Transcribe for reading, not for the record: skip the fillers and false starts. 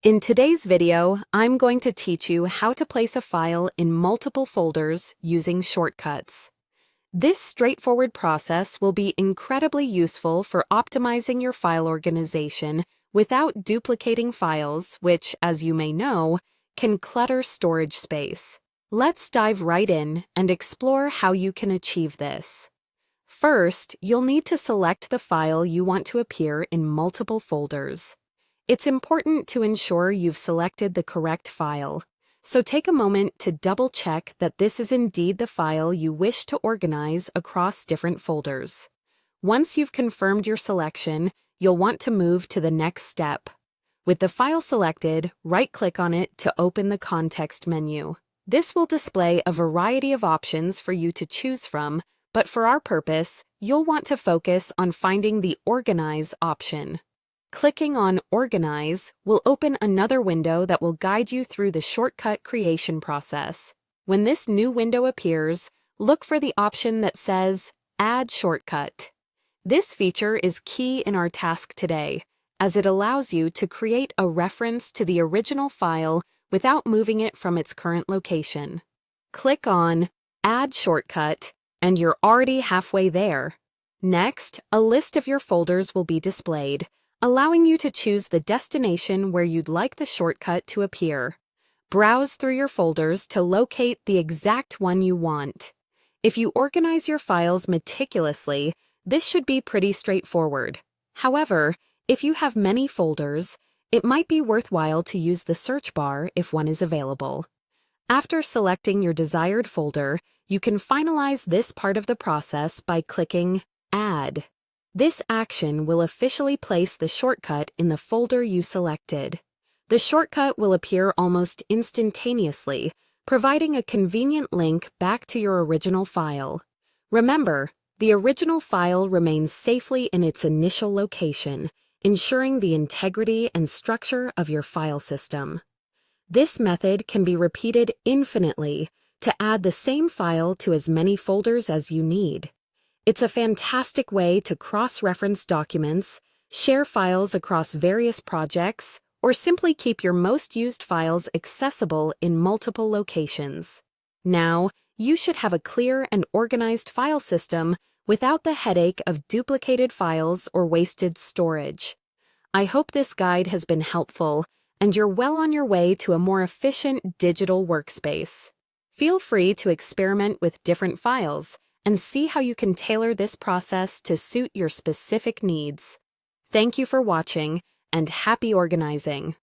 In today's video, I'm going to teach you how to place a file in multiple folders using shortcuts. This straightforward process will be incredibly useful for optimizing your file organization without duplicating files, which, as you may know, can clutter storage space. Let's dive right in and explore how you can achieve this. First, you'll need to select the file you want to appear in multiple folders. It's important to ensure you've selected the correct file, so take a moment to double-check that this is indeed the file you wish to organize across different folders. Once you've confirmed your selection, you'll want to move to the next step. With the file selected, right-click on it to open the context menu. This will display a variety of options for you to choose from, but for our purpose, you'll want to focus on finding the Organize option. Clicking on Organize will open another window that will guide you through the shortcut creation process. When this new window appears, look for the option that says Add Shortcut. This feature is key in our task today, as it allows you to create a reference to the original file without moving it from its current location. Click on Add Shortcut, and you're already halfway there. Next, a list of your folders will be displayed, allowing you to choose the destination where you'd like the shortcut to appear. Browse through your folders to locate the exact one you want. If you organize your files meticulously, this should be pretty straightforward. However, if you have many folders, it might be worthwhile to use the search bar if one is available. After selecting your desired folder, you can finalize this part of the process by clicking Add. This action will officially place the shortcut in the folder you selected. The shortcut will appear almost instantaneously, providing a convenient link back to your original file. Remember, the original file remains safely in its initial location, ensuring the integrity and structure of your file system. This method can be repeated infinitely to add the same file to as many folders as you need. It's a fantastic way to cross-reference documents, share files across various projects, or simply keep your most used files accessible in multiple locations. Now, you should have a clear and organized file system without the headache of duplicated files or wasted storage. I hope this guide has been helpful, and you're well on your way to a more efficient digital workspace. Feel free to experiment with different files and see how you can tailor this process to suit your specific needs. Thank you for watching, and happy organizing!